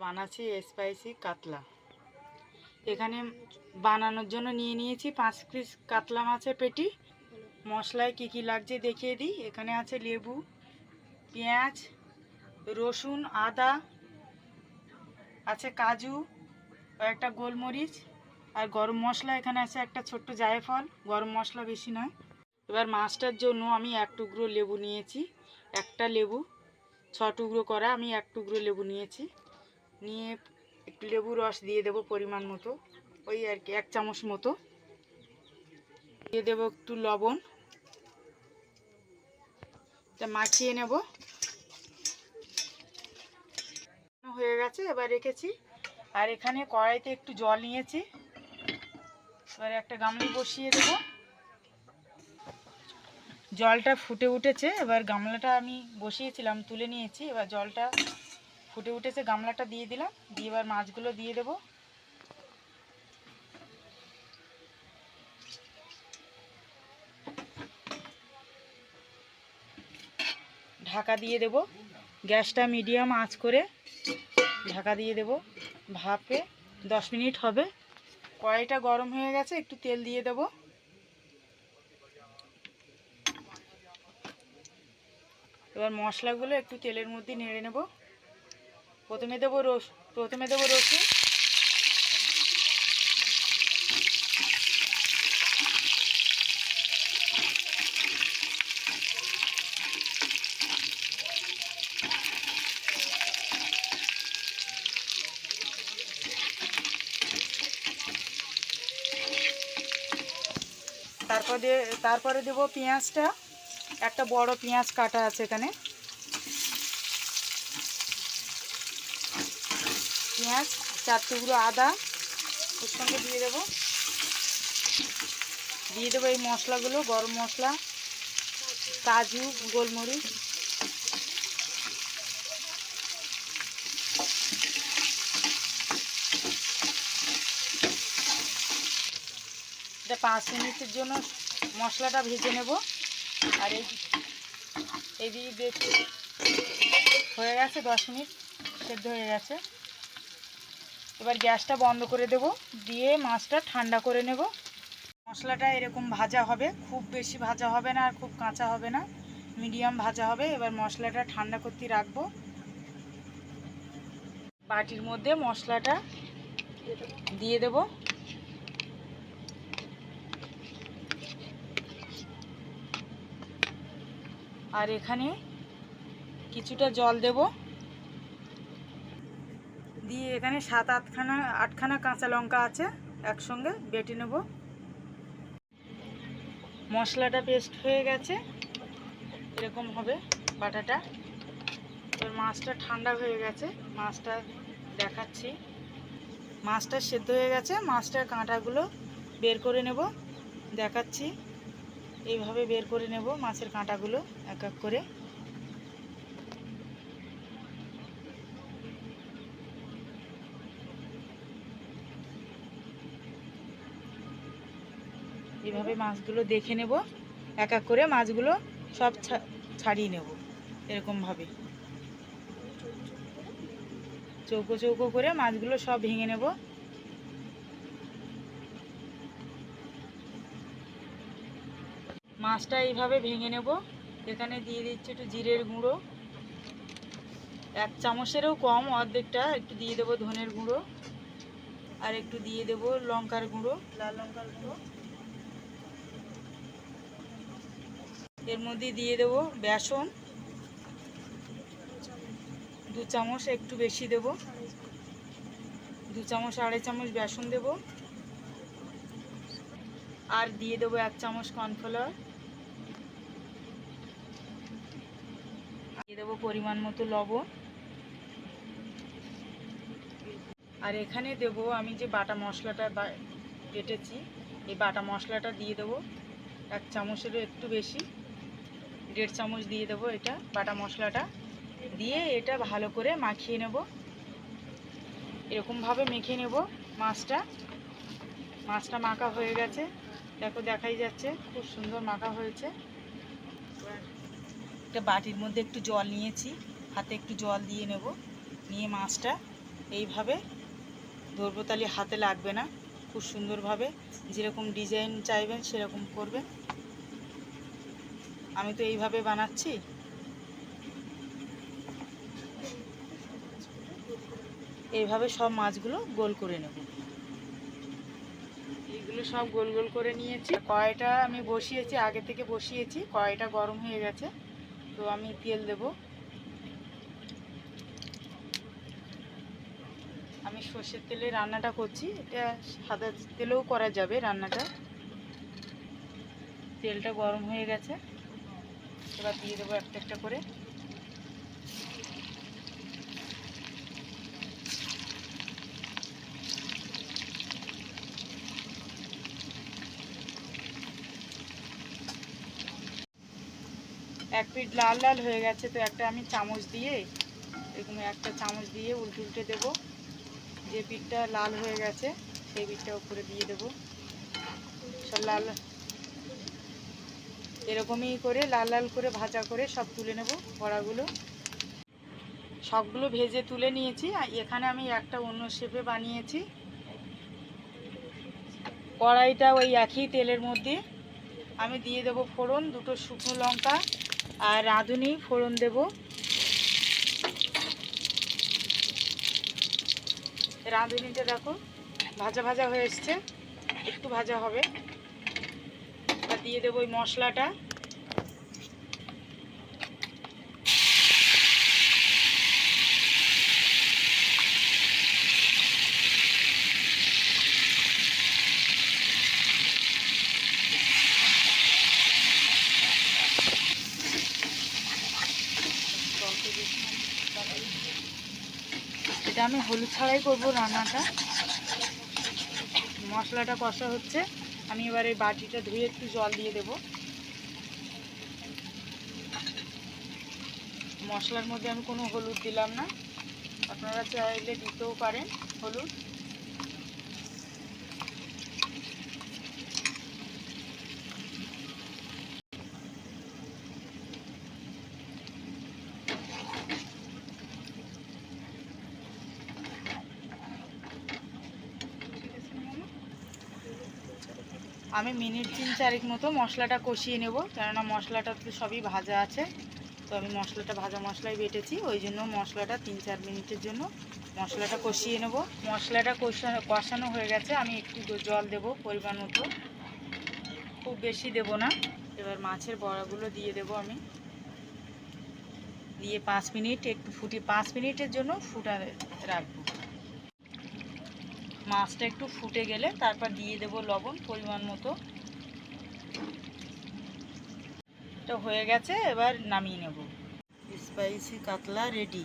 বানাচ্ছি স্পাইসি কাতলা। এখানে বানানোর জন্য নিয়ে নিয়েছি 5 পিস কাতলা মাছের পেটি। মশলায় কি কি লাগছে দেখিয়ে দিই। এখানে আছে লেবু, পেঁয়াজ, রসুন, আদা, আছে কাজু, একটা গোলমরিচ আর গরম মশলা। এখানে আছে একটা ছোট্ট জায়ফল, গরম মশলা বেশি নয়। এবার মাছটার জন্য আমি 1 টুকরো লেবু নিয়েছি। একটা লেবু 6 টুকরো করা, আমি 1 টুকরো লেবু নিয়েছি। নিয়ে একটু লেবু রস দিয়ে দেবো পরিমাণ মতো, ওই আর কি 1 চামচ মতো। দিয়ে দেবো একটু লবণ, এটা মাখিয়ে নেব। হয়ে গেছে, এবার রেখেছি। আর এখানে কড়াইতে একটু জল নিয়েছি, এবার একটা গামলা বসিয়ে দেব। জলটা ফুটে উঠেছে, এবার গামলাটা আমি বসিয়েছিলাম তুলে নিয়েছি। এবার জলটা ফুটে উঠেছে, গামলাটা দিয়ে দিলাম। দিয়ে এবার মাছগুলো দিয়ে দেব। ঢাকা দিয়ে দেব, গ্যাসটা মিডিয়াম আঁচ করে ঢাকা দিয়ে দেব। ভাপে 10 মিনিট হবে। কড়াইটা গরম হয়ে গেছে, একটু তেল দিয়ে দেব। এবার মশলাগুলো একটু তেলের মধ্যে নেড়ে নেব। প্রথমে দেবো রসুন, তারপরে দেবো পেঁয়াজটা। একটা বড় পেঁয়াজ কাটা আছে এখানে। পেঁয়াজ, 4 টুকরো আদা ওর সঙ্গে দিয়ে দেবো এই মশলাগুলো, গরম মশলা, কাজু, গোলমরিচ। এটা 5 মিনিটের জন্য মশলাটা ভেজে নেব। আর এই দিয়ে বেশি হয়ে গেছে, 10 মিনিট সেদ্ধ হয়ে গেছে। এবার গ্যাসটা বন্ধ করে দেব, দিয়ে মাছটা ঠান্ডা করে নেব। মশলাটা এরকম ভাজা হবে, খুব বেশি ভাজা হবে না আর খুব কাঁচা হবে না, মিডিয়াম ভাজা হবে। এবার মশলাটা ঠান্ডা করতে রাখবো। বাটির মধ্যে মশলাটা দিয়ে দেব। আর এখানে কিছুটা জল দেব, দিয়ে এখানে 7-8খানা কাঁচা লঙ্কা আছে, একসঙ্গে বেটে নেব। মশলাটা পেস্ট হয়ে গেছে, এরকম হবে বাটাটা। এবার মাছটা ঠান্ডা হয়ে গেছে, মাছটা দেখাচ্ছি। মাছটা সেদ্ধ হয়ে গেছে, মাছটার কাঁটাগুলো বের করে নেব, দেখাচ্ছি। এইভাবে বের করে নেব মাছের কাঁটাগুলো এক এক করে। এইভাবে মাছগুলো দেখে নেব, এক এক করে মাছগুলো সব ছাড়িয়ে নেব। এরকমভাবে চৌকো চৌকো করে মাছগুলো সব ভেঙে নেব। মাছটা এইভাবে ভেঙে নেব। এখানে দিয়ে দিচ্ছি একটু জিরের গুঁড়ো, 1 চামচেরও কম, অর্ধেকটা একটু দিয়ে দেবো ধনের গুঁড়ো। আর একটু দিয়ে দেবো লঙ্কার গুঁড়ো, লাল লঙ্কার গুঁড়ো। এর মধ্যে দিয়ে দেবো বেসন, 2 চামচ, একটু বেশি দেব, 2 চামচ 2.5 চামচ বেসন দেব। আর দিয়ে দেবো 1 চামচ কর্নফ্লাওয়ার। দিয়ে দেবো পরিমাণ মতো লবণ। আর এখানে দেব আমি যে বাটা মশলাটা বেটেছি, এই বাটা মশলাটা দিয়ে দেবো 1 চামচেরও একটু বেশি, 1.5 চামচ দিয়ে দেবো এটা বাটা মশলাটা। দিয়ে এটা ভালো করে মাখিয়ে নেব, এরকমভাবে মেখে নেব মাছটা মাখা হয়ে গেছে, দেখো দেখাই যাচ্ছে খুব সুন্দর মাখা হয়েছে। একটা বাটির মধ্যে একটু জল নিয়েছি, হাতে একটু জল দিয়ে নেব, নিয়ে মাছটা এইভাবে ধরবো, তাহলে হাতে লাগবে না। খুব সুন্দরভাবে যেরকম ডিজাইন চাইবেন সেরকম করবেন। আমি তো এইভাবে বানাচ্ছি। এইভাবে সব মাছগুলো গোল করে নেব। এইগুলো সব গোল গোল করে নিয়েছি। কড়াইটা আমি বসিয়েছি, আগে থেকে বসিয়েছি। কড়াইটা গরম হয়ে গেছে, তো আমি তেল দেব। আমি সর্ষের তেলে রান্নাটা করছি, এটা সাদা তেলেও করা যাবে রান্নাটা। তেলটা গরম হয়ে গেছে, এবার দিয়ে দেবো একটা একটা করে। এক পিঠ লাল লাল হয়ে গেছে, তো একটা আমি চামচ দিয়ে, এরকম একটা চামচ দিয়ে উল্টে উল্টে দেবো। যে পিঠটা লাল হয়ে গেছে সেই পিঠটা উপরে দিয়ে দেবো। সব লাল এরকমই করে লাল লাল করে ভাজা করে সব তুলে নেব। বড়াগুলো সবগুলো ভেজে তুলে নিয়েছি। আর এখানে আমি একটা অন্য শেপে বানিয়েছি। কড়াইটা ওই একই তেলের মধ্যে আমি দিয়ে দেবো ফোড়ন, দুটো শুকনো লঙ্কা আর রাঁধুনি ফোড়ন দেব। রাঁধুনিটা দেখো ভাজা ভাজা হয়ে এসছে, একটু ভাজা হবে। আর দিয়ে দেবো ওই মশলাটা। এটা আমি হলুদ ছাড়াই করবো রান্নাটা। মশলাটা কষা হচ্ছে, আমি এবার এই বাটিটা ধুয়ে একটু জল দিয়ে দেব। মশলার মধ্যে আমি কোনো হলুদ দিলাম না, আপনারা চাইলে দিতেও পারেন হলুদ। আমি মিনিট 3-4 মতো মশলাটা কষিয়ে নেব, কেননা মশলাটা তো সবই ভাজা আছে। তো আমি মশলাটা ভাজা মশলাই বেটেছি, ওই জন্য মশলাটা 3-4 মিনিটের জন্য মশলাটা কষিয়ে নেব। মশলাটা কষানো হয়ে গেছে, আমি একটু জল দেব পরিমাণ মতো, খুব বেশি দেব না। এবার মাছের বড়াগুলো দিয়ে দেব আমি, দিয়ে 5 মিনিট একটু 5 মিনিটের জন্য রাখবো। মাছটা একটু ফুটে গেলে তারপর দিয়ে দেব লবণ পরিমাণ মতো। এটা হয়ে গেছে, এবার নামিয়ে নেব। স্পাইসি কাতলা রেডি।